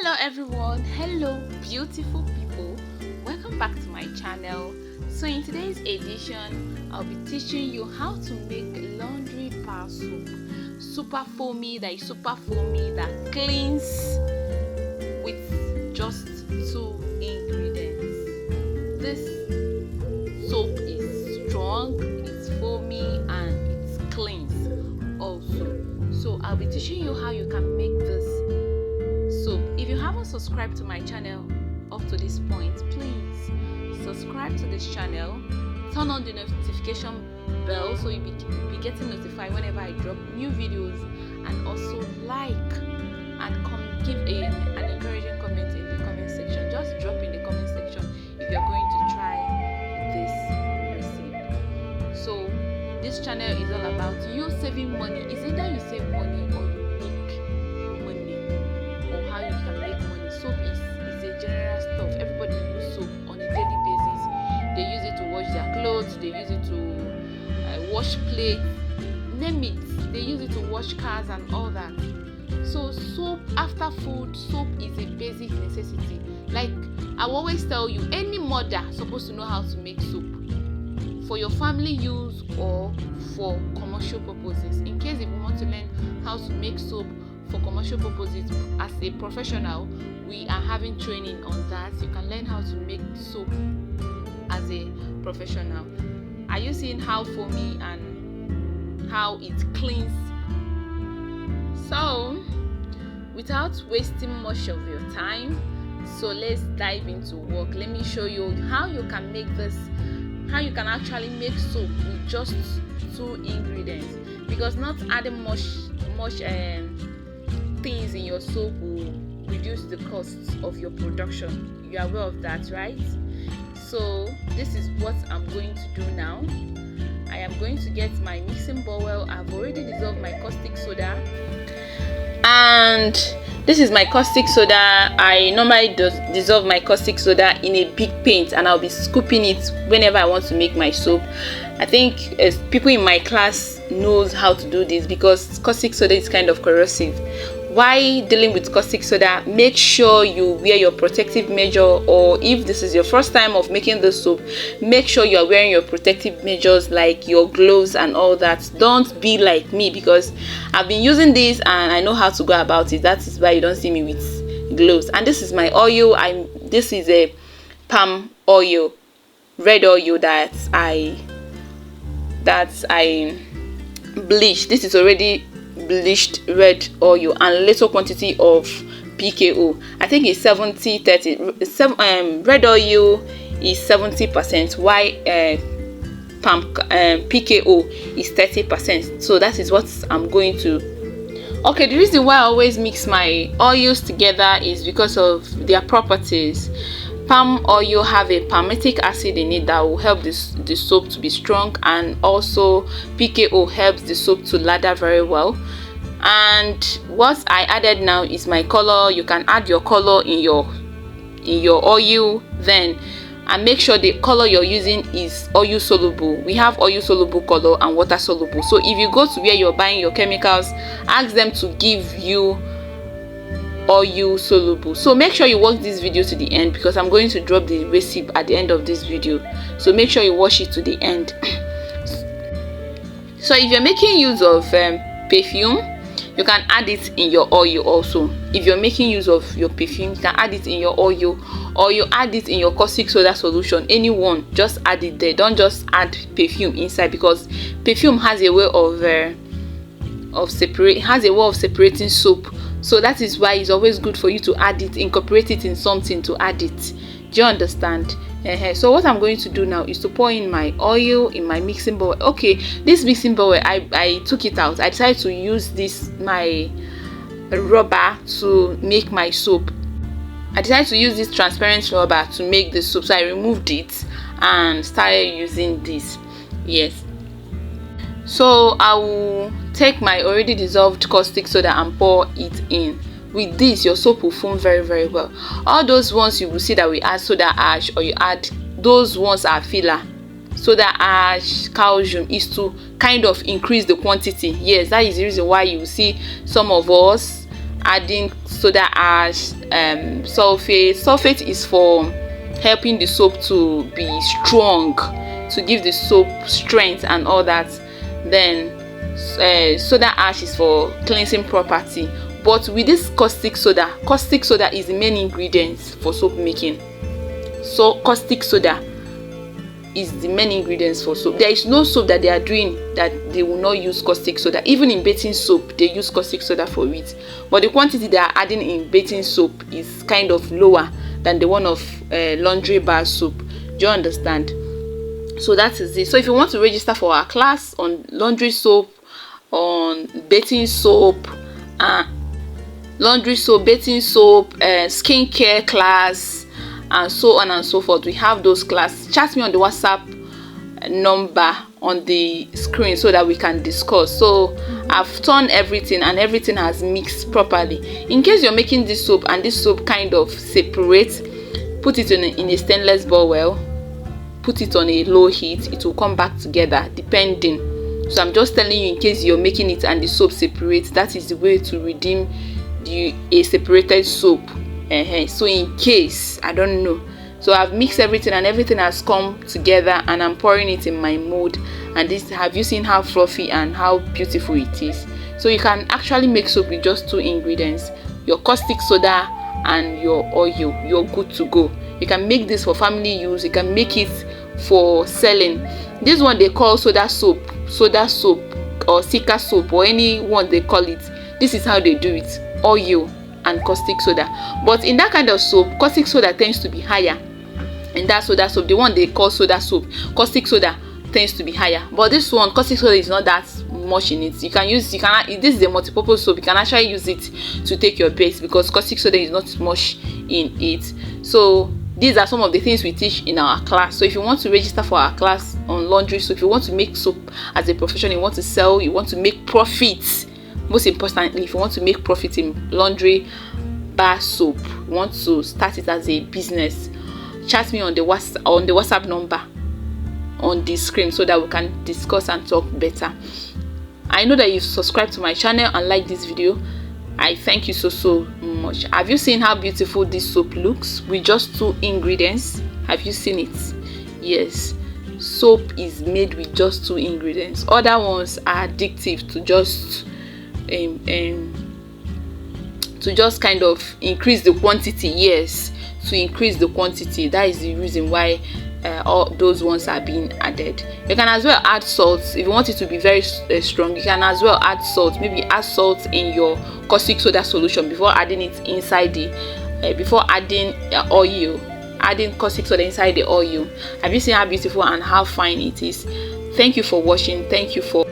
Hello everyone, hello beautiful people, welcome back to my channel. So in today's edition I'll be teaching you how to make laundry power soup. Super foamy, that cleans with just 2 ingredients. This soap is strong, it's foamy, and it cleans also. So I'll be teaching you how you can make this. So if you haven't subscribed to my channel up to this point, please subscribe to this channel, turn on the notification bell so you'll be getting notified whenever I drop new videos, and also like and give an encouraging comment in the comment section. Just drop in the comment section if you're going to try this recipe. So this channel is all about you saving money. It's either you save money or you make money, or how you can make money. Soap is a general stuff. Everybody uses soap on a daily basis. They use it to wash their clothes, they use it to wash plates, name it. They use it to wash cars and all that. So soap, after food, soap is a basic necessity. Like I will always tell you, any mother is supposed to know how to make soap for your family use or for commercial purposes. In case if you want to learn how to make soap for commercial purposes as a professional, we are having training on that. You can learn how to make soap as a professional. Are you seeing how foamy and how it cleans? So without wasting much of your time, so let's dive into work. Let me show you how you can make this, how you can actually make soap with just 2 ingredients, because not adding much things in your soap will reduce the costs of your production. You are aware of that, right? So this is what I'm going to do now. I am going to get my mixing bowl. I've already dissolved my caustic soda, and this is my caustic soda. I normally dissolve my caustic soda in a big paint, and I'll be scooping it whenever I want to make my soap. I think people in my class knows how to do this, because caustic soda is kind of corrosive. Why dealing with caustic soda? Make sure you wear your protective measure, or if this is your first time of making the soap, make sure you are wearing your protective measures like your gloves and all that. Don't be like me, because I've been using this and I know how to go about it. That is why you don't see me with gloves. And this is my oil. This is a palm oil, red oil that I bleached. This is already bleached red oil, and little quantity of PKO. I think it's 70-30. Red oil is 70%, while PKO is 30%. So that is what I'm going to. Okay, the reason why I always mix my oils together is because of their properties. Palm oil have a palmitic acid in it that will help the soap to be strong, and also PKO helps the soap to lather very well. And what I added now is my color. You can add your color in your oil then, and make sure the color you're using is oil soluble. We have oil soluble color and water soluble. So if you go to where you're buying your chemicals, ask them to give you oil soluble. So make sure you watch this video to the end, because I'm going to drop the recipe at the end of this video. So make sure you watch it to the end. So if you're making use of perfume, you can add it in your oil also. If you're making use of your perfume, you can add it in your oil, or you add it in your caustic soda solution. Anyone, just add it there. Don't just add perfume inside, because perfume has a way of separating soap. So that is why it's always good for you to add it, incorporate it in something to add it. Do you understand? So what I'm going to do now is to pour in my oil in my mixing bowl. Okay, this mixing bowl, I took it out. I decided to use my rubber to make my soap. I decided to use this transparent rubber to make the soap, so I removed it and started using this. Yes. So I will take my already dissolved caustic soda and pour it in. With this, your soap will foam very, very well. All those ones you will see that we add soda ash, or you add, those ones are filler. Soda ash, calcium is to kind of increase the quantity. Yes, that is the reason why you will see some of us adding soda ash, sulfate is for helping the soap to be strong, to give the soap strength and all that. Then soda ash is for cleansing property. But with this caustic soda is the main ingredient for soap making. So caustic soda is the main ingredients for soap. There is no soap that they are doing that they will not use caustic soda. Even in bathing soap, they use caustic soda for it. But the quantity they are adding in bathing soap is kind of lower than the one of laundry bar soap. Do you understand? So that is it. So if you want to register for our class on laundry soap, on bathing soap, bathing soap, skincare class, and so on and so forth, we have those classes. Chat me on the WhatsApp number on the screen so that we can discuss. So I've turned everything and everything has mixed properly. In case you're making this soap and this soap kind of separates, put it in a stainless bowl, put it on a low heat, it will come back together depending. So I'm just telling you, in case you're making it and the soap separates, that is the way to redeem a separated soap. So in case, I don't know, so I've mixed everything and everything has come together and I'm pouring it in my mold. And this, have you seen how fluffy and how beautiful it is? So you can actually make soap with just 2 ingredients, your caustic soda and your oil. You're good to go. You can make this for family use, you can make it for selling. This one they call soda soap or sika soap, or any one they call it. This is how they do it: oil and caustic soda. But in that kind of soap, caustic soda tends to be higher. In that soda soap, the one they call soda soap, caustic soda tends to be higher. But this one, caustic soda is not that much in it. This is a multi-purpose soap. You can actually use it to take your bath because caustic soda is not much in it. So these are some of the things we teach in our class. So if you want to register for our class on laundry soap, if you want to make soap as a profession, you want to sell, you want to make profits. Most importantly, if you want to make profit in laundry bar soap, you want to start it as a business, chat me on the WhatsApp number on the screen so that we can discuss and talk better. I know that you've subscribed to my channel and liked this video. I thank you so much. Have you seen how beautiful this soap looks with just 2 ingredients? Have you seen it? Yes, soap is made with just 2 ingredients. Other ones are addictive to just kind of increase the quantity. Yes, to increase the quantity. That is the reason why all those ones are being added. You can as well add salt if you want it to be very strong. You can as well add salt. Maybe add salt in your caustic soda solution before adding it inside before adding oil. Adding caustic soda inside the oil. Have you seen how beautiful and how fine it is? Thank you for watching. Thank you for